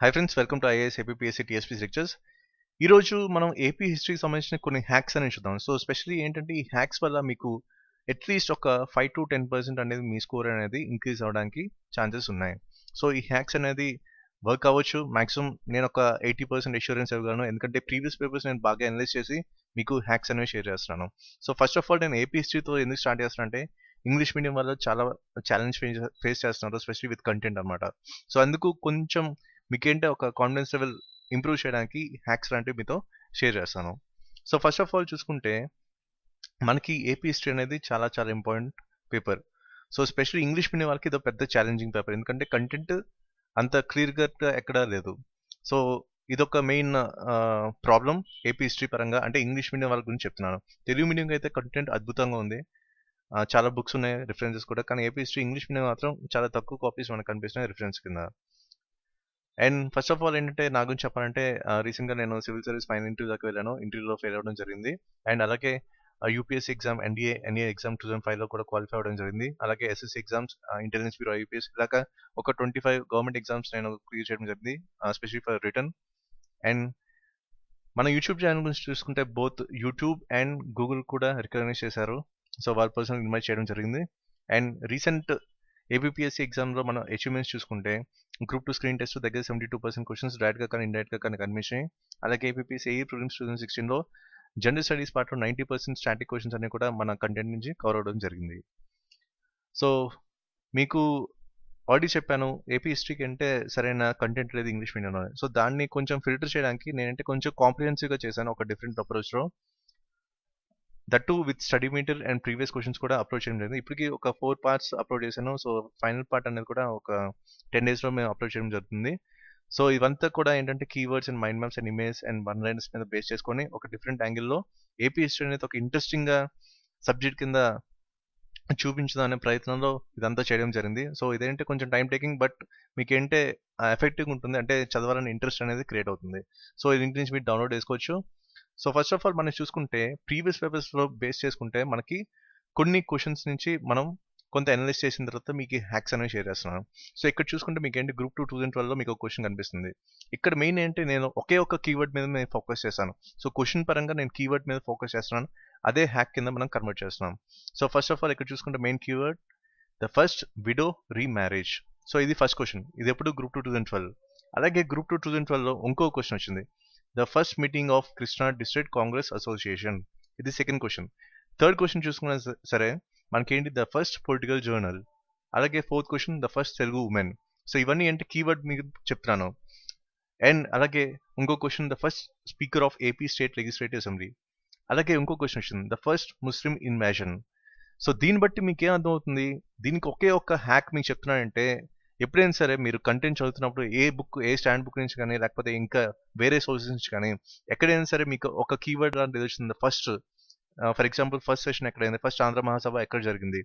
Hi friends, welcome to IAS APSC TSPC lectures. ఈరోజు మనం AP హిస్టరీకి సంబంధించిన కొన్ని హ్యాక్స్ అనేవి చూద్దాం. సో స్పెషల్లీ ఏంటంటే ఈ హ్యాక్స్ వల్ల మీకు అట్లీస్ట్ ఒక 5 to 10% అనేది మీ స్కోర్ అనేది ఇంక్రీజ్ అవ్వడానికి ఛాన్సెస్ ఉన్నాయి. సో ఈ హ్యాక్స్ అనేది వర్క్ అవ్వచ్చు. మాక్సిమం నేను ఒక 80% అష్యూరెన్స్ ఇవ్వగలను, ఎందుకంటే ప్రీవియస్ పేపర్స్ నేను బాగా అనలైజ్ చేసి మీకు హ్యాక్స్ అనేవి షేర్ చేస్తున్నాను. సో ఫస్ట్ ఆఫ్ ఆల్ నేను ఏపీ హిస్టరీతో ఎందుకు స్టార్ట్ చేస్తాను అంటే ఇంగ్లీష్ మీడియం వల్ల చాలా ఛాలెంజ్ ఫేస్ చేస్తున్నారు, స్పెషల్లీ విత్ కంటెంట్ అనమాట. సో అందుకు కొంచెం మీకేంటే ఒక కాన్ఫిడెన్స్ లెవెల్ ఇంప్రూవ్ చేయడానికి హ్యాక్స్ లాంటివి మీతో షేర్ చేస్తాను. సో ఫస్ట్ ఆఫ్ ఆల్ చూసుకుంటే మనకి ఏపీ హిస్టరీ అనేది చాలా చాలా important paper. So specially English medium వాళ్ళకి ఇది పెద్ద ఛాలెంజింగ్ పేపర్, ఎందుకంటే కంటెంట్ అంత క్లియర్గా ఎక్కడా లేదు. సో ఇదొక మెయిన్ ప్రాబ్లం ఏపీ హిస్టరీ పరంగా, అంటే ఇంగ్లీష్ మీడియం వాళ్ళ గురించి చెప్తున్నాను. తెలుగు మీడియం అయితే కంటెంట్ అద్భుతంగా ఉంది, చాలా బుక్స్ ఉన్నాయి, రిఫరెన్సెస్ కూడా. కానీ ఏపీ హిస్టరీ ఇంగ్లీష్ మీడియం మాత్రం చాలా తక్కువ కాపీస్ మనకు కనిపిస్తున్నాయి రిఫరెన్స్ కింద. అండ్ ఫస్ట్ ఆఫ్ ఆల్ ఏంటంటే నా గురించి చెప్పాలంటే రీసెంట్గా నేను సివిల్ సర్వీస్ ఫైనల్ ఇంటర్వ్యూ దాకా వెళ్ళాను. ఇంటర్వ్యూలో ఫెయిల్ అవ్వడం జరిగింది. అండ్ అలాగే యూపీఎస్సీ ఎగ్జామ్, ఎన్ఏ ఎగ్జామ్ 2005లో కూడా క్వాలిఫై అవ్వడం జరిగింది. అలాగే SSC exams, intelligence bureau, UPSC ఇలాగా ఒక 25 గవర్నమెంట్ ఎగ్జామ్స్ నేను క్లియర్ చేయడం జరిగింది, స్పెషల్లీ ఫర్ రిటర్న్. అండ్ మన యూట్యూబ్ ఛానల్ గురించి చూసుకుంటే బోత్ యూట్యూబ్ అండ్ గూగుల్ కూడా రికగ్నైజ్ చేశారు. సో వాళ్ళ పర్సనల్ ఇన్వైట్ చేయడం జరిగింది. అండ్ రీసెంట్ ఏపీఎస్సీ ఎగ్జామ్లో మన అచీవ్మెంట్స్ చూసుకుంటే గ్రూప్ 2 స్క్రీన్ టెస్ట్ దగ్గర 72% క్వశ్చన్స్ డైరెక్ట్గా కానీ ఇండైరెక్ట్గా కానీ కనిపించాయి. అలాగే ఏపీఎస్సీ ఏఈ ప్రిలిమ్స్ 2016లో జనరల్ స్టడీస్ పార్ట్లో 90% స్టాటిక్ క్వశ్చన్స్ అన్ని కూడా మన కంటెంట్ నుంచి కవర్ అవ్వడం జరిగింది. సో మీకు ఆల్రెడీ చెప్పాను, ఏపీ హిస్టరీకి అంటే సరైన కంటెంట్ లేదు ఇంగ్లీష్ మీడియంలో. సో దాన్ని కొంచెం ఫిల్టర్ చేయడానికి నేనంటే కొంచెం కాంప్రిహెన్సివ్గా చేశాను, ఒక డిఫరెంట్ అప్రోచ్లో. That too with study material and previous questions కూడా అప్లోడ్ చేయడం జరిగింది. ఇప్పటికి ఒక 4 parts అప్లోడ్ చేశాను. సో ఫైనల్ పార్ట్ అనేది కూడా ఒక 10 daysలో మేము అప్లోడ్ చేయడం జరుగుతుంది. సో ఇవంతా కూడా ఏంటంటే keywords and mind maps and image and one liners మీద బేస్ చేసుకొని ఒక డిఫరెంట్ యాంగిల్లో ఏపీ హిస్టరీ అనేది ఒక ఇంట్రెస్టింగ్గా సబ్జెక్ట్ కింద చూపించడం అనే ప్రయత్నంలో ఇదంతా చేయడం జరిగింది. సో ఇదేంటే కొంచెం టైం టేకింగ్, బట్ మీకేంటే ఎఫెక్టివ్ ఉంటుంది, అంటే చదవాలని ఇంట్రెస్ట్ అనేది క్రియేట్ అవుతుంది. సో ఇది ఇంటి నుంచి మీరు డౌన్లోడ్ చేసుకోవచ్చు. సో ఫస్ట్ ఆఫ్ ఆల్ మనం చూసుకుంటే ప్రీవియస్ పేపర్స్లో బేస్ చేసుకుంటే మనకి కొన్ని క్వశ్చన్స్ నుంచి మనం కొంత అనలైజ్ చేసిన తర్వాత మీకు హ్యాక్స్ అనేవి షేర్ చేస్తున్నాను. సో ఇక్కడ చూసుకుంటే మీకు ఏంటి గ్రూప్ 2 2012లో మీకు ఒక క్వశ్చన్ కనిపిస్తుంది. ఇక్కడ మెయిన్ ఏంటి, నేను ఒకే ఒక కీవర్డ్ మీద నేను ఫోకస్ చేస్తాను. సో క్వశ్చన్ పరంగా నేను కీవర్డ్ మీద ఫోకస్ చేస్తున్నాను, అదే హ్యాక్ కింద మనం కన్వర్ట్ చేస్తున్నాం. సో ఫస్ట్ ఆఫ్ ఆల్ ఇక్కడ చూసుకుంటే main keyword the first widow remarriage. So ఇది ఫస్ట్ క్వశ్చన్, ఇది ఎప్పుడు గ్రూప్ 2 2012. అలాగే గ్రూప్ 2 2012లో ఇంకో క్వశ్చన్ వచ్చింది, the first meeting of Krishna district Congress association. ఇది సెకండ్ క్వశ్చన్. థర్డ్ క్వశ్చన్ చూసుకున్నా సరే మనకేంటి ద ఫస్ట్ పొలిటికల్ జర్నల్. అలాగే fourth question the first Telugu women. So ఇవన్నీ అంటే కీవర్డ్ మీకు చెప్తున్నాను. అండ్ అలాగే ఇంకో question the first speaker of AP state legislative assembly. అలాగే ఇంకో క్వశ్చన్ వచ్చింది ద ఫస్ట్ ముస్లిం ఇన్వాజన్. సో దీన్ని బట్టి మీకు ఏం అర్థమవుతుంది, దీనికి ఒకే ఒక్క హ్యాక్ మీకు చెప్తున్నానంటే ఎప్పుడైనా సరే మీరు కంటెంట్ చదువుతున్నప్పుడు ఏ బుక్, ఏ స్టాండ్ బుక్ నుంచి కానీ లేకపోతే ఇంకా వేరే సోర్సెస్ నుంచి కానీ ఎక్కడైనా సరే మీకు ఒక కీవర్డ్ లాంటిది వచ్చింది. First for example first session ఎక్కడైంది, ఫస్ట్ ఆంధ్ర మహాసభ ఎక్కడ జరిగింది,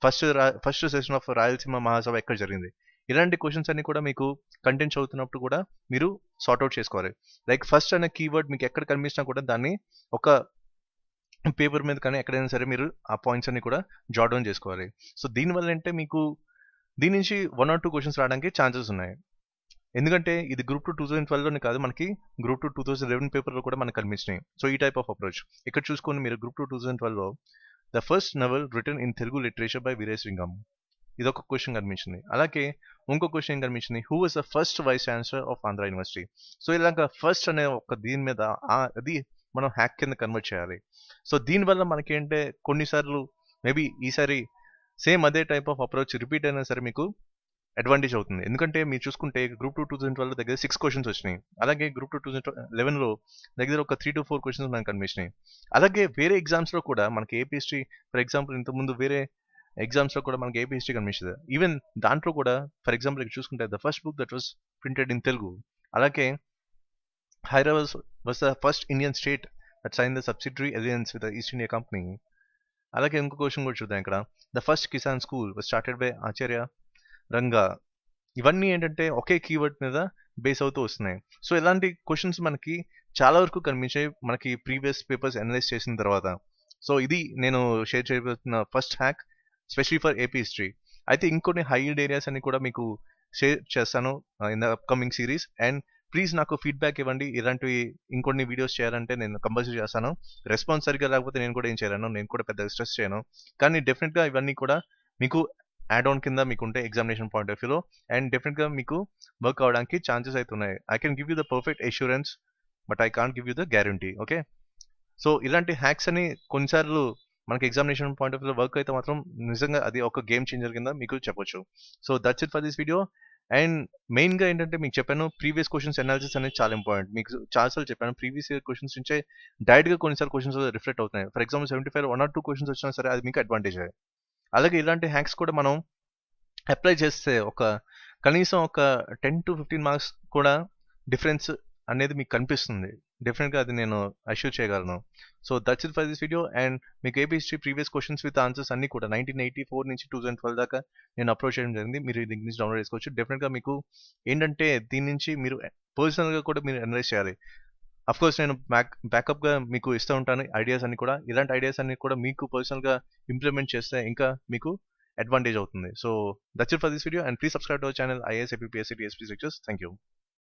first session of Rayalaseema Mahasabha ఎక్కడ జరిగింది. ఇలాంటి క్వశ్చన్స్ అన్ని కూడా మీకు కంటెంట్ చదువుతున్నప్పుడు కూడా మీరు సార్ట్అవుట్ చేసుకోవాలి. లైక్ ఫస్ట్ అనే కీవర్డ్ మీకు ఎక్కడ కనిపించినా కూడా దాన్ని ఒక పేపర్ మీద కానీ ఎక్కడైనా సరే మీరు ఆ పాయింట్స్ అన్ని కూడా జాట్ డౌన్ చేసుకోవాలి. సో దీనివల్ల అంటే మీకు దీని నుంచి 1 or 2 క్వశ్చన్స్ రావడానికి ఛాన్సెస్ ఉన్నాయి. ఎందుకంటే ఇది గ్రూప్ 2 2012లోనే కాదు, మనకి గ్రూప్ 2 2011 పేపర్లో కూడా మనకు కనిపించినాయి. సో ఈ టైప్ ఆఫ్ అప్రోచ్ ఇక్కడ చూసుకొని మీరు గ్రూప్ 2 2012లో the first novel written in Telugu literature by Veeresalingam, ఇదొక క్వశ్చన్ కనిపించింది. అలాగే ఇంకో క్వశ్చన్ కనిపించింది, who was the first vice chancellor of Andhra university. So ఇలాగ ఫస్ట్ అనే ఒక దీని మీద అది మనం హ్యాక్ కింద కన్వర్ట్ చేయాలి. సో దీనివల్ల మనకేంటే కొన్నిసార్లు మేబీ ఈసారి సేమ్ అదే టైప్ ఆఫ్ అప్రోచ్ రిపీట్ అయినా సరే మీకు అడ్వాంటేజ్ అవుతుంది. ఎందుకంటే మీరు చూసుకుంటే గ్రూప్ 2 2012 దగ్గర 6 క్వశ్చన్స్ వచ్చినాయి. అలాగే గ్రూప్ 2 2011లో దగ్గర ఒక 3 to 4 క్వశ్చన్స్ మనకు కనిపించినాయి. అలాగే వేరే ఎగ్జామ్స్లో కూడా మనకి ఏపీ హిస్టరీ, ఫర్ ఎగ్జాంపుల్ ఇంతకుముందు వేరే ఎగ్జామ్స్లో కూడా మనకి ఏపీ హిస్టరీ కనిపించదు. ఈవెన్ దాంట్లో కూడా ఫర్ ఎగ్జాంపుల్ ఇక్కడ చూసుకుంటే the first book that was printed in Telugu. అలాగే Hyderabad was the first Indian state that sign the subsidiary alliance with the East India Company. అలాగే ఇంకో క్వశ్చన్ కూడా చూద్దాం ఇక్కడ, the first Kisan school was started by Acharya Ranga. ఇవన్నీ ఏంటంటే ఒకే కీవర్డ్ మీద బేస్ అవుతూ వస్తున్నాయి. సో ఇలాంటి క్వశ్చన్స్ మనకి చాలా వరకు కనిపించాయి మనకి ప్రీవియస్ పేపర్స్ అనలైజ్ చేసిన తర్వాత. సో ఇది నేను షేర్ చేయబోతున్న first hack, specially for AP history. అయితే ఇంకొన్ని హైల్డ్ ఏరియాస్ అని కూడా మీకు షేర్ చేస్తాను in the upcoming series. And please నాకు ఫీడ్బ్యాక్ ఇవ్వండి. ఇలాంటివి ఇంకొన్ని వీడియోస్ చేయాలంటే నేను కంపల్సరీ చేస్తాను. రెస్పాన్స్ సరిగ్గా లేకపోతే నేను కూడా ఏం చేయలేను. నేను కూడా పెద్దగా స్ట్రెస్ చేయను. కానీ డెఫినెట్గా ఇవన్నీ కూడా మీకు యాడ్ ఆన్ కింద మీకు ఉంటే ఎగ్జామినేషన్ పాయింట్ ఆఫ్ వ్యూలో, అండ్ డెఫినెట్గా మీకు వర్క్ అవడానికి ఛాన్సెస్ అయితే ఉన్నాయి. I can give you the perfect assurance, but I can't give you the guarantee. Okay, so ఇలాంటి హ్యాక్స్ అని కొన్నిసార్లు మనకి examination point of view work అయితే మాత్రం నిజంగా అది ఒక గేమ్ చేంజర్ కింద మీకు చెప్పొచ్చు. So that's it for this video. And మెయిన్గా ఏంటంటే మీకు చెప్పాను, ప్రీవియస్ క్వశ్చన్స్ అనాలిసిస్ అనేది చాలా ఇంపార్టెంట్. మీకు చాలాసార్లు చెప్పాను, ప్రీవియస్ ఇయర్ క్వశ్చన్స్ నుంచే డైరెక్ట్గా కొన్నిసార్లు క్వశ్చన్స్ రిఫ్లెక్ట్ అవుతున్నాయి. ఫర్ ఎగ్జాంపుల్ 75 1 or 2 క్వశ్చన్స్ వచ్చినా సరే అది మీకు అడ్వాంటేజ్. అలాగే ఇలాంటి హ్యాక్స్ కూడా మనం అప్లై చేస్తే కనీసం ఒక 10 to 15 మార్క్స్ కూడా డిఫరెన్స్ అనేది మీకు కనిపిస్తుంది. డెఫినెట్గా అది నేను అష్యూర్ చేయగలను. So that's it for this video. And మీకు AP history previous questions with answers అన్ని కూడా 1984 నుంచి 2012 దాకా నేను అప్రోచ్ చేయడం జరిగింది. మీరు దీని నుంచి డౌన్లోడ్ చేసుకోవచ్చు. డెఫినెట్గా మీకు ఏంటంటే దీని నుంచి మీరు పర్సనల్గా కూడా మీరు అనలైజ్ చేయాలి. అఫ్కోర్స్ నేను బ్యాకప్గా మీకు ఇస్తూ ఉంటాను ఐడియాస్ అన్ని కూడా. ఇలాంటి ఐడియాస్ అన్ని కూడా మీకు పర్సనల్గా ఇంప్లిమెంట్ చేస్తే ఇంకా మీకు advantage అవుతుంది. So that's it for this video, and please subscribe to our channel IAS APPSC TSP Lectures. Thank you.